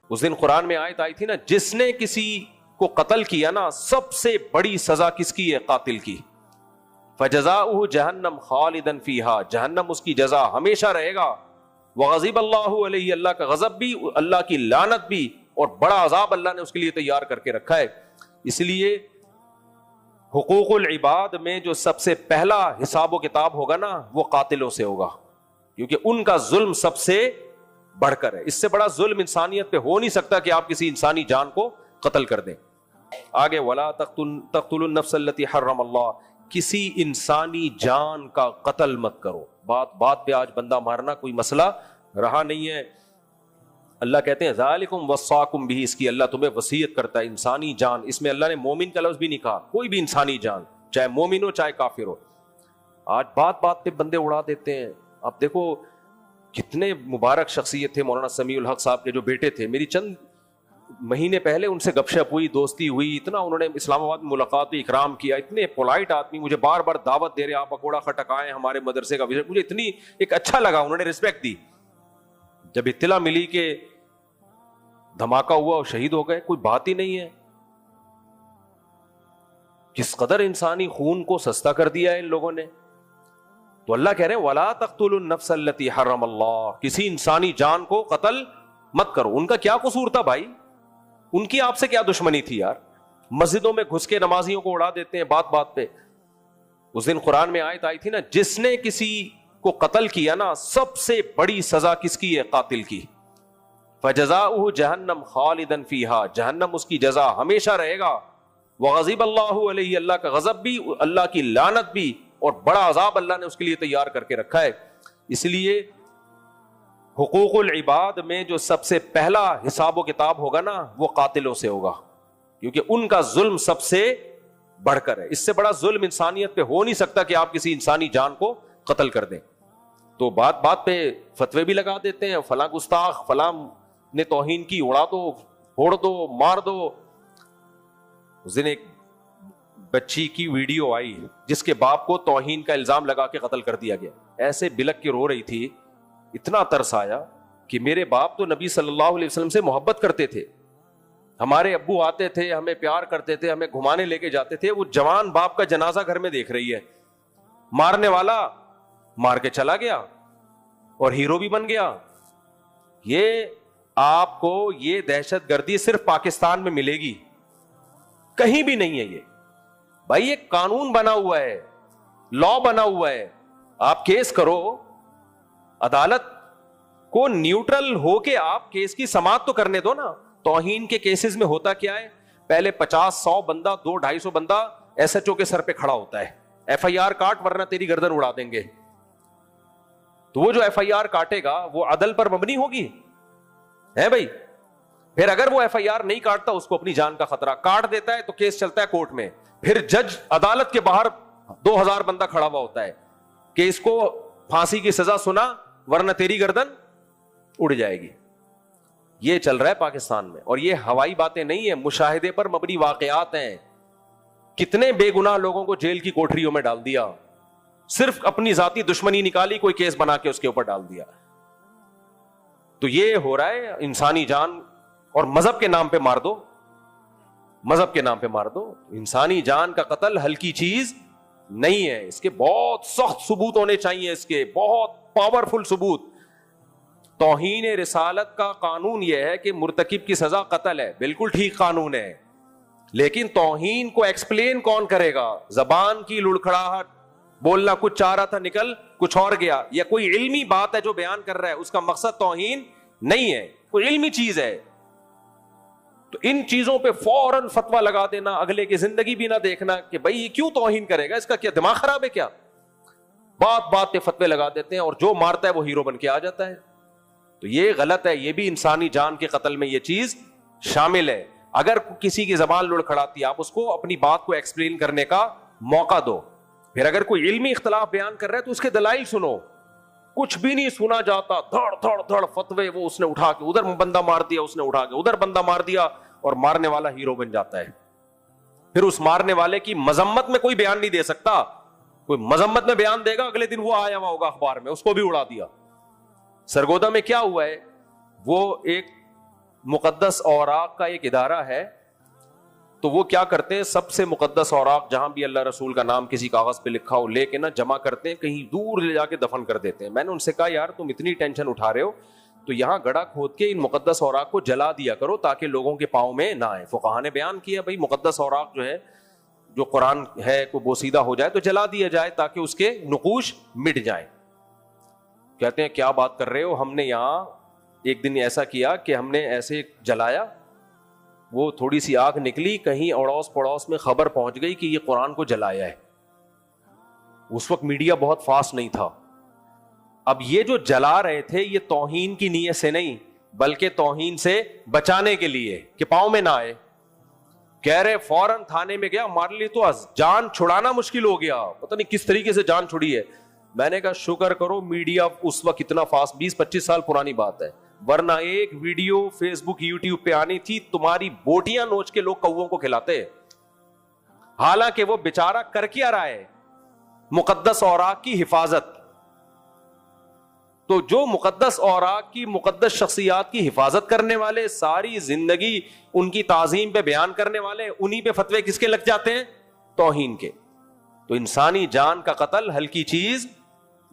اس دن قرآن میں آیت آئی تھی نا, جس نے کسی کو قتل کیا نا, سب سے بڑی سزا کس کی ہے؟ قاتل کی. فجزاؤہ جہنم خالدا فیہا, جہنم اس کی جزا ہمیشہ رہے گا. وغضب اللہ علیہ, اللہ کا غضب بھی, اللہ کی لعنت بھی, اور بڑا عذاب اللہ نے اس کے لیے تیار کر کے رکھا ہے. اس لیے حقوق العباد میں جو سب سے پہلا حساب و کتاب ہوگا نا, وہ قاتلوں سے ہوگا, کیونکہ ان کا ظلم سب سے بڑھ کر ہے. اس سے بڑا ظلم انسانیت پہ ہو نہیں سکتا کہ آپ کسی انسانی جان کو قتل کر دیں. آگے ولا تقتلوا النفس التي حرم اللہ, کسی انسانی جان کا قتل مت کرو. بات پہ آج بندہ مارنا کوئی مسئلہ رہا نہیں ہے. اللہ کہتے ہیں ذالکم وصاکم بھی, اس کی اللہ تمہیں وصیت کرتا ہے. انسانی جان, اس میں اللہ نے مومن کا لفظ بھی نہیں کہا, کوئی بھی انسانی جان, چاہے مومن ہو چاہے کافر ہو. آج بات پہ بندے اڑا دیتے ہیں. اب دیکھو کتنے مبارک شخصیت تھے مولانا سمیع الحق صاحب کے جو بیٹے تھے, میری چند مہینے پہلے ان سے گپ شپ ہوئی, دوستی ہوئی, اتنا انہوں نے اسلام آباد میں ملاقات ہوئی, اکرام کیا, اتنے پولائٹ آدمی, مجھے بار بار دعوت دے رہے, آپ پکوڑا کھٹکائیں ہمارے مدرسے کا وزٹ. مجھے اتنی ایک اچھا لگا, انہوں نے رسپیکٹ دی. جب اطلاع ملی کہ دھماکہ ہوا اور شہید ہو گئے, کوئی بات ہی نہیں ہے. کس قدر انسانی خون کو سستا کر دیا ہے ان لوگوں نے. تو اللہ کہہ رہے ہیں وَلَا تَقْتُلُوا النَّفْسَ الَّتِي حَرَّمَ اللَّهُ, کسی انسانی جان کو قتل مت کرو. ان کا کیا قصور تھا بھائی, ان کی آپ سے کیا دشمنی تھی یار؟ مسجدوں میں گھس کے نمازیوں کو اڑا دیتے ہیں بات پہ. اس دن قرآن میں آیت آئی تھی نا, جس نے کسی کو قتل کیا نا, سب سے بڑی سزا کس کی ہے؟ قاتل کی. فجزاؤہ جہنم خالدا فیہا, جہنم اس کی جزا ہمیشہ رہے گا. وغضب اللہ علیہ, اللہ کا غضب بھی, اللہ کی لعنت بھی, اور بڑا عذاب اللہ نے اس کے لیے تیار کر کے رکھا ہے. اس لیے حقوق العباد میں جو سب سے پہلا حساب و کتاب ہوگا نا, وہ قاتلوں سے ہوگا, کیونکہ ان کا ظلم سب سے بڑھ کر ہے. اس سے بڑا ظلم انسانیت پہ ہو نہیں سکتا کہ آپ کسی انسانی جان کو قتل کر دیں. تو بات پہ فتوے بھی لگا دیتے ہیں, فلاں گستاخ, فلاں نے توہین کی, اڑا دو, پھوڑ دو, مار دو. اس دن ایک بچی کی ویڈیو آئی جس کے باپ کو توہین کا الزام لگا کے قتل کر دیا گیا. ایسے بلک کے رو رہی تھی, اتنا ترس آیا کہ میرے باپ تو نبی صلی اللہ علیہ وسلم سے محبت کرتے تھے, ہمارے ابو آتے تھے, ہمیں پیار کرتے تھے, ہمیں گھمانے لے کے جاتے تھے. وہ جوان باپ کا جنازہ گھر میں دیکھ رہی ہے, مارنے والا مار کے چلا گیا اور ہیرو بھی بن گیا. یہ آپ کو یہ دہشت گردی صرف پاکستان میں ملے گی, کہیں بھی نہیں ہے. یہ بھائی یہ قانون بنا ہوا ہے, لا بنا ہوا ہے. آپ کیس کرو, عدالت کو نیوٹرل ہو کے آپ کیس کی سماعت تو کرنے دو نا. توہین کے کیسز میں ہوتا کیا ہے, پہلے 50-100 بندہ, 200-250 بندہ ایس ایچ او کے سر پہ کھڑا ہوتا ہے, ایف آئی آر کاٹ ورنہ تیری گردن اڑا دیں گے. تو وہ جو ایف آئی آر کاٹے گا وہ عدل پر مبنی ہوگی ہے بھائی. پھر اگر وہ ایف آئی آر نہیں کاٹتا, اس کو اپنی جان کا خطرہ, کاٹ دیتا ہے تو کیس چلتا ہے کورٹ میں, پھر جج عدالت کے باہر 2000 بندہ کھڑا ہوا ہوتا ہے کہ اس کو پھانسی کی سزا سنا ورنہ تیری گردن اڑ جائے گی. یہ چل رہا ہے پاکستان میں, اور یہ ہوائی باتیں نہیں ہیں, مشاہدے پر مبنی واقعات ہیں. کتنے بے گناہ لوگوں کو جیل کی کوٹریوں میں ڈال دیا, صرف اپنی ذاتی دشمنی نکالی, کوئی کیس بنا کے اس کے اوپر ڈال دیا. تو یہ ہو رہا ہے انسانی جان, اور مذہب کے نام پہ مار دو, مذہب کے نام پہ مار دو. انسانی جان کا قتل ہلکی چیز نہیں ہے, اس کے بہت سخت ثبوت ہونے چاہیے, اس کے بہت پاورفل ثبوت. توہین رسالت کا قانون یہ ہے کہ مرتکب کی سزا قتل ہے, بالکل ٹھیک قانون ہے, لیکن توہین کو ایکسپلین کون کرے گا؟ زبان کی لڑکھڑاہٹ, بولنا کچھ چاہ رہا تھا نکل کچھ اور گیا, یا کوئی علمی بات ہے جو بیان کر رہا ہے, اس کا مقصد توہین نہیں ہے, کوئی علمی چیز ہے. تو ان چیزوں پہ فوراً فتویٰ لگا دینا, اگلے کی زندگی بھی نہ دیکھنا کہ بھائی یہ کیوں توہین کرے گا, اس کا کیا دماغ خراب ہے کیا؟ بات پہ فتوے لگا دیتے ہیں, اور جو مارتا ہے وہ ہیرو بن کے آ جاتا ہے. تو یہ غلط ہے, یہ بھی انسانی جان کے قتل میں یہ چیز شامل ہے. اگر کسی کی زبان لڑکھڑاتی ہے, آپ اس کو اپنی بات کو ایکسپلین کرنے کا موقع دو. پھر اگر کوئی علمی اختلاف بیان کر رہا ہے تو اس کے دلائل سنو. کچھ بھی نہیں سنا جاتا, دھڑ فتوے, وہ اس نے اٹھا کے ادھر بندہ مار دیا, اس نے اٹھا کے ادھر بندہ مار دیا, اور مارنے والا ہیرو بن جاتا ہے. پھر اس مارنے والے کی مذمت میں کوئی بیان نہیں دے سکتا. کوئی مذمت میں بیان دے گا, اگلے دن وہ آیا ہوا ہوگا اخبار میں, اس کو بھی اڑا دیا. سرگودا میں کیا ہوا ہے, وہ ایک مقدس اوراق کا ایک ادارہ ہے, تو وہ کیا کرتے ہیں, سب سے مقدس اوراق جہاں بھی اللہ رسول کا نام کسی کاغذ پہ لکھا ہو لے کے نا جمع کرتے ہیں, کہیں دور لے جا کے دفن کر دیتے ہیں. میں نے ان سے کہا یار تم اتنی ٹینشن اٹھا رہے ہو تو یہاں گڑھا کھود کے ان مقدس اوراق کو جلا دیا کرو تاکہ لوگوں کے پاؤں میں نہ آئے. فقہا نے بیان کیا بھائی مقدس اوراق جو ہے, جو قرآن ہے کو بوسیدہ ہو جائے تو جلا دیا جائے تاکہ اس کے نقوش مٹ جائیں. کہتے ہیں کیا بات کر رہے ہو, ہم نے یہاں ایک دن ایسا کیا کہ ہم نے ایسے جلایا, وہ تھوڑی سی آگ نکلی, کہیں اڑوس پڑوس میں خبر پہنچ گئی کہ یہ قرآن کو جلایا ہے. اس وقت میڈیا بہت فاسٹ نہیں تھا. اب یہ جو جلا رہے تھے یہ توہین کی نیت سے نہیں بلکہ توہین سے بچانے کے لیے کہ پاؤں میں نہ آئے. کہہ رہے فوراً تھانے میں گیا, ہمارے لیے تو جان چھڑانا مشکل ہو گیا, پتہ نہیں کس طریقے سے جان چھڑی ہے. میں نے کہا شکر کرو میڈیا اس وقت اتنا فاسٹ, 20-25 سال پرانی بات ہے, ورنہ ایک ویڈیو فیس بک یوٹیوب پہ آنی تھی تمہاری بوٹیاں نوچ کے لوگ کووں کو کھلاتے. حالانکہ وہ بیچارہ کر کیا رہا ہے, مقدس اوراق کی حفاظت. تو جو مقدس اوراق کی مقدس شخصیات کی حفاظت کرنے والے, ساری زندگی ان کی تعظیم پہ بیان کرنے والے, انہی پہ فتوے کس کے لگ جاتے ہیں, توہین کے. تو انسانی جان کا قتل ہلکی چیز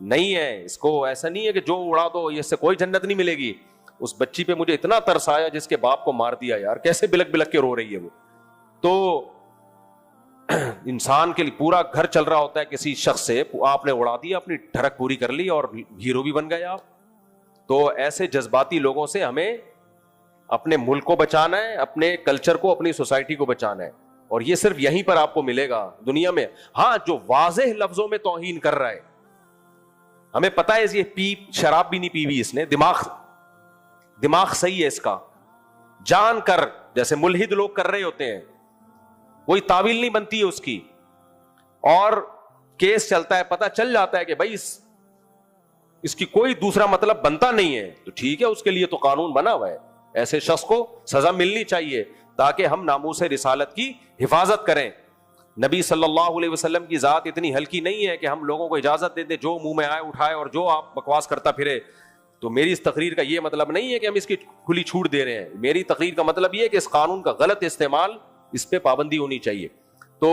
نہیں ہے. اس کو ایسا نہیں ہے کہ جو اڑا دو اس سے کوئی جنت نہیں ملے گی. اس بچی پہ مجھے اتنا ترس آیا جس کے باپ کو مار دیا یار, کیسے بلک بلک کے رو رہی ہے وہ. تو انسان کے لیے پورا گھر چل رہا ہوتا ہے کسی شخص سے, آپ نے اڑا دیا, اپنی ڈھڑک پوری کر لی اور ہیرو بھی بن گئے آپ. تو ایسے جذباتی لوگوں سے ہمیں اپنے ملک کو بچانا ہے, اپنے کلچر کو, اپنی سوسائٹی کو بچانا ہے. اور یہ صرف یہیں پر آپ کو ملے گا دنیا میں. ہاں جو واضح لفظوں میں توہین کر رہا ہے, ہمیں پتا ہے یہ شراب بھی نہیں پی ہوئی اس نے, دماغ صحیح ہے اس کا, جان کر جیسے ملحد لوگ کر رہے ہوتے ہیں, کوئی تعویل نہیں بنتی ہے اس کی, اور کیس چلتا ہے, پتا چل جاتا ہے کہ بھائی اس کی کوئی دوسرا مطلب بنتا نہیں ہے, تو ٹھیک ہے, اس کے لیے تو قانون بنا ہوا ہے. ایسے شخص کو سزا ملنی چاہیے تاکہ ہم ناموس رسالت کی حفاظت کریں. نبی صلی اللہ علیہ وسلم کی ذات اتنی ہلکی نہیں ہے کہ ہم لوگوں کو اجازت دے دیں جو منہ میں آئے اٹھائے اور جو آپ بکواس کرتا پھرے. تو میری اس تقریر کا یہ مطلب نہیں ہے کہ ہم اس کی کھلی چھوٹ دے رہے ہیں. میری تقریر کا مطلب یہ ہے کہ اس قانون کا غلط استعمال, اس پہ پابندی ہونی چاہیے. تو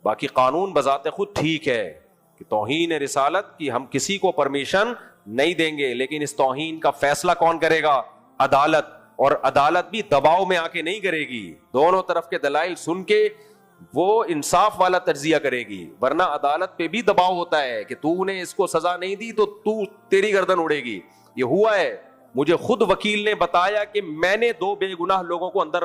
باقی قانون بذات خود ٹھیک ہے کہ توہین رسالت کی ہم کسی کو پرمیشن نہیں دیں گے, لیکن اس توہین کا فیصلہ کون کرے گا, عدالت. اور عدالت بھی دباؤ میں آ کے نہیں کرے گی, دونوں طرف کے دلائل سن کے وہ انصاف والا تجزیہ کرے گی. ورنہ عدالت پہ بھی دباؤ ہوتا ہے کہ تو نے اس کو سزا نہیں دی تو تیری گردن اڑے گی. یہ ہوا ہے, مجھے خود وکیل نے بتایا کہ میں نے 2 بے گناہ لوگوں کو اندر